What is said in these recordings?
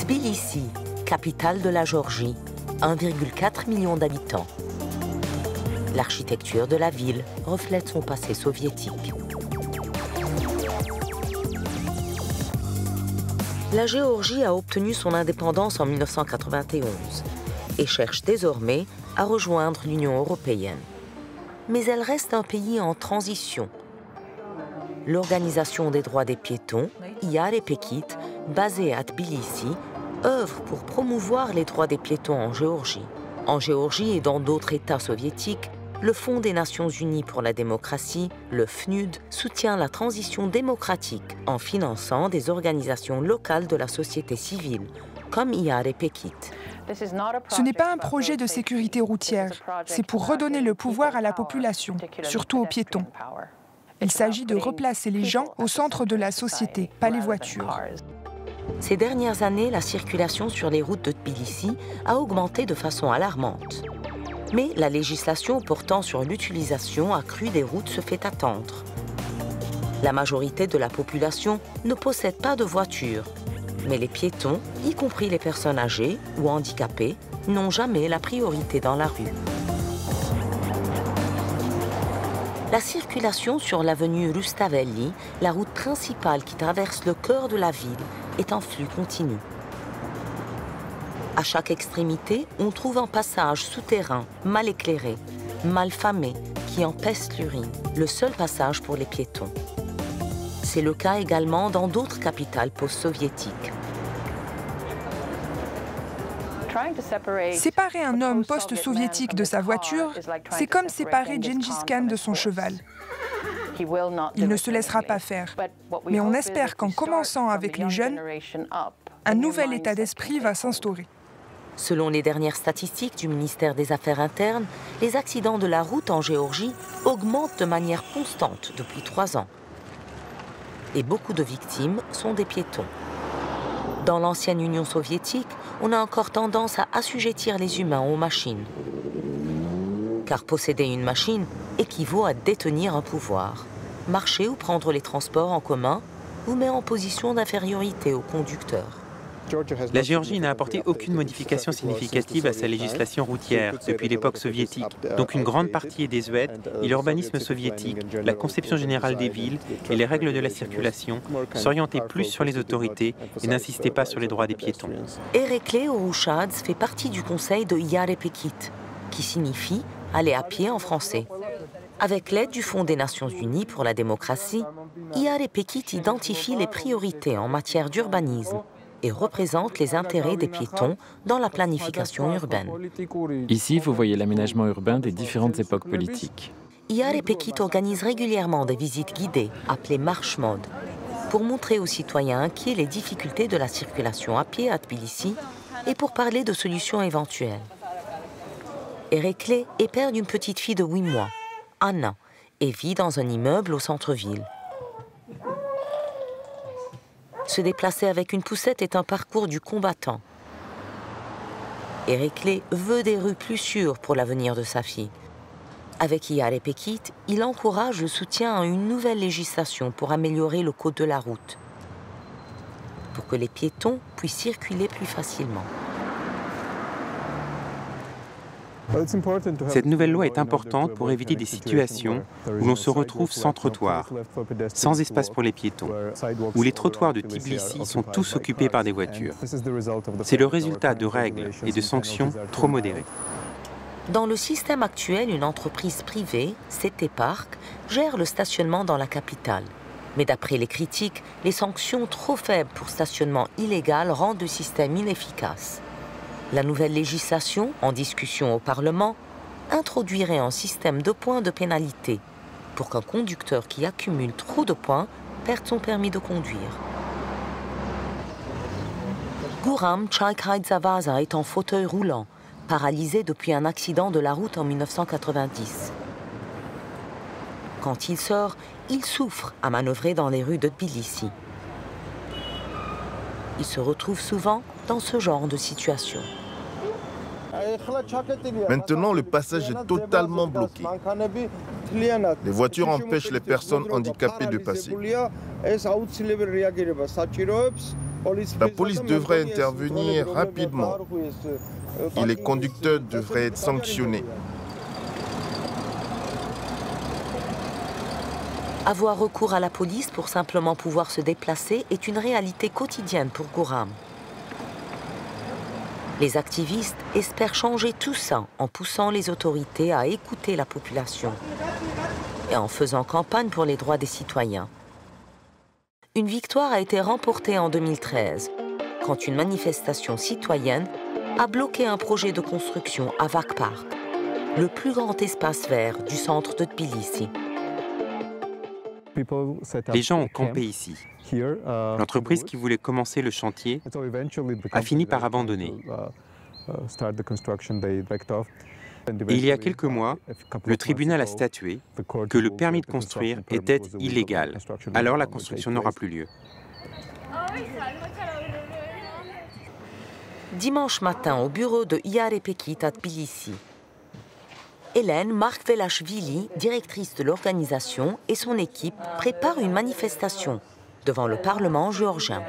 Tbilissi, capitale de la Géorgie, 1,4 million d'habitants. L'architecture de la ville reflète son passé soviétique. La Géorgie a obtenu son indépendance en 1991 et cherche désormais à rejoindre l'Union européenne. Mais elle reste un pays en transition. L'Organisation des droits des piétons, Yare Pekit, basée à Tbilissi, œuvre pour promouvoir les droits des piétons en Géorgie. En Géorgie et dans d'autres États soviétiques, le Fonds des Nations Unies pour la démocratie, le FNUD, soutient la transition démocratique en finançant des organisations locales de la société civile, comme Yare Pekit. Ce n'est pas un projet de sécurité routière, c'est pour redonner le pouvoir à la population, surtout aux piétons. Il s'agit de replacer les gens au centre de la société, pas les voitures. Ces dernières années, la circulation sur les routes de Tbilissi a augmenté de façon alarmante. Mais la législation portant sur l'utilisation accrue des routes se fait attendre. La majorité de la population ne possède pas de voiture, mais les piétons, y compris les personnes âgées ou handicapées, n'ont jamais la priorité dans la rue. La circulation sur l'avenue Rustavelli, la route principale qui traverse le cœur de la ville, est en flux continu. À chaque extrémité, on trouve un passage souterrain, mal éclairé, mal famé, qui empeste l'urine, le seul passage pour les piétons. C'est le cas également dans d'autres capitales post-soviétiques. Séparer un homme post-soviétique de sa voiture, c'est comme séparer Gengis Khan de son cheval. Il ne se laissera pas faire. Mais on espère qu'en commençant avec les jeunes, un nouvel état d'esprit va s'instaurer. Selon les dernières statistiques du ministère des Affaires internes, les accidents de la route en Géorgie augmentent de manière constante depuis 3 ans. Et beaucoup de victimes sont des piétons. Dans l'ancienne Union soviétique, on a encore tendance à assujettir les humains aux machines. Car posséder une machine équivaut à détenir un pouvoir. Marcher ou prendre les transports en commun vous met en position d'infériorité au conducteur. La Géorgie n'a apporté aucune modification significative à sa législation routière depuis l'époque soviétique, donc une grande partie est désuète et l'urbanisme soviétique, la conception générale des villes et les règles de la circulation s'orientaient plus sur les autorités et n'insistaient pas sur les droits des piétons. Erekle Orushadze fait partie du conseil de Yare Pekit, qui signifie « aller à pied » en français. Avec l'aide du Fonds des Nations Unies pour la démocratie, Yare Pekit identifie les priorités en matière d'urbanisme et représente les intérêts des piétons dans la planification urbaine. Ici, vous voyez l'aménagement urbain des différentes époques politiques. Yare Pekit organise régulièrement des visites guidées, appelées marche-mode, pour montrer aux citoyens inquiets les difficultés de la circulation à pied à Tbilissi et pour parler de solutions éventuelles. Erekle est père d'une petite fille de 8 mois, Anna, et vit dans un immeuble au centre-ville. Se déplacer avec une poussette est un parcours du combattant. Erekle veut des rues plus sûres pour l'avenir de sa fille. Avec Yare Pekit, il encourage le soutien à une nouvelle législation pour améliorer le code de la route, pour que les piétons puissent circuler plus facilement. Cette nouvelle loi est importante pour éviter des situations où l'on se retrouve sans trottoir, sans espace pour les piétons, où les trottoirs de Tbilissi sont tous occupés par des voitures. C'est le résultat de règles et de sanctions trop modérées. Dans le système actuel, une entreprise privée, CT Park, gère le stationnement dans la capitale. Mais d'après les critiques, les sanctions trop faibles pour stationnement illégal rendent le système inefficace. La nouvelle législation, en discussion au Parlement, introduirait un système de points de pénalité pour qu'un conducteur qui accumule trop de points perde son permis de conduire. Guram Chaikhaidzavaza est en fauteuil roulant, paralysé depuis un accident de la route en 1990. Quand il sort, il souffre à manœuvrer dans les rues de Tbilissi. Il se retrouve souvent dans ce genre de situation. Maintenant, le passage est totalement bloqué. Les voitures empêchent les personnes handicapées de passer. La police devrait intervenir rapidement et les conducteurs devraient être sanctionnés. Avoir recours à la police pour simplement pouvoir se déplacer est une réalité quotidienne pour Ghuram. Les activistes espèrent changer tout ça en poussant les autorités à écouter la population et en faisant campagne pour les droits des citoyens. Une victoire a été remportée en 2013, quand une manifestation citoyenne a bloqué un projet de construction à Vak Park, le plus grand espace vert du centre de Tbilissi. Les gens ont campé ici. L'entreprise qui voulait commencer le chantier a fini par abandonner. Et il y a quelques mois, le tribunal a statué que le permis de construire était illégal. Alors la construction n'aura plus lieu. Dimanche matin, au bureau de Iarepekit à Tbilissi, Hélène Markvelashvili, directrice de l'organisation, et son équipe préparent une manifestation devant le Parlement géorgien.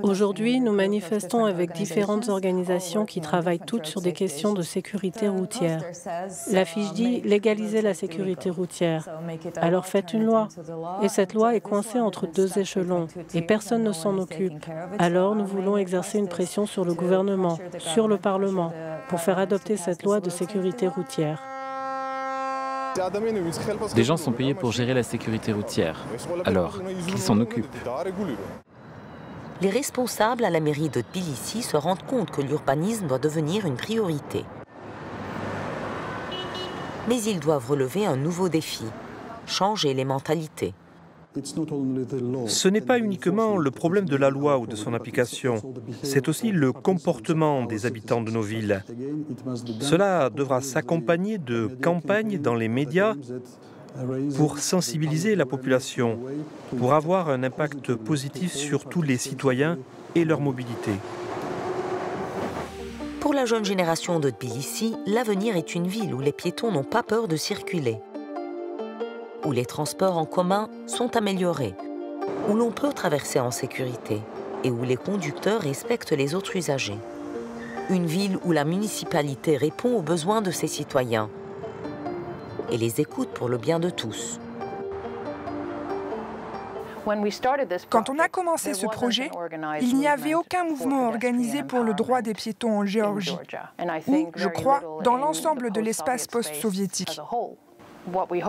Aujourd'hui, nous manifestons avec différentes organisations qui travaillent toutes sur des questions de sécurité routière. L'affiche dit « Légaliser la sécurité routière ». Alors faites une loi. Et cette loi est coincée entre deux échelons et personne ne s'en occupe. Alors nous voulons exercer une pression sur le gouvernement, sur le Parlement, pour faire adopter cette loi de sécurité routière. Des gens sont payés pour gérer la sécurité routière. Alors, qu'ils s'en occupent. Les responsables à la mairie de Tbilissi se rendent compte que l'urbanisme doit devenir une priorité. Mais ils doivent relever un nouveau défi, changer les mentalités. Ce n'est pas uniquement le problème de la loi ou de son application, c'est aussi le comportement des habitants de nos villes. Cela devra s'accompagner de campagnes dans les médias pour sensibiliser la population, pour avoir un impact positif sur tous les citoyens et leur mobilité. Pour la jeune génération de Tbilissi, l'avenir est une ville où les piétons n'ont pas peur de circuler, où les transports en commun sont améliorés, où l'on peut traverser en sécurité et où les conducteurs respectent les autres usagers. Une ville où la municipalité répond aux besoins de ses citoyens et les écoute pour le bien de tous. Quand on a commencé ce projet, il n'y avait aucun mouvement organisé pour le droit des piétons en Géorgie, ou, je crois, dans l'ensemble de l'espace post-soviétique.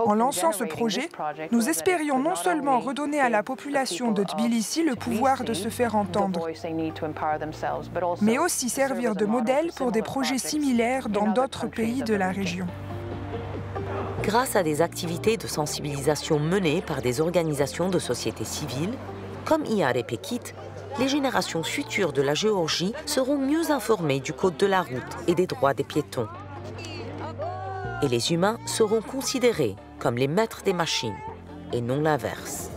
En lançant ce projet, nous espérions non seulement redonner à la population de Tbilissi le pouvoir de se faire entendre, mais aussi servir de modèle pour des projets similaires dans d'autres pays de la région. Grâce à des activités de sensibilisation menées par des organisations de société civile, comme Iarepekit, les générations futures de la Géorgie seront mieux informées du code de la route et des droits des piétons. Et les humains seront considérés comme les maîtres des machines, et non l'inverse.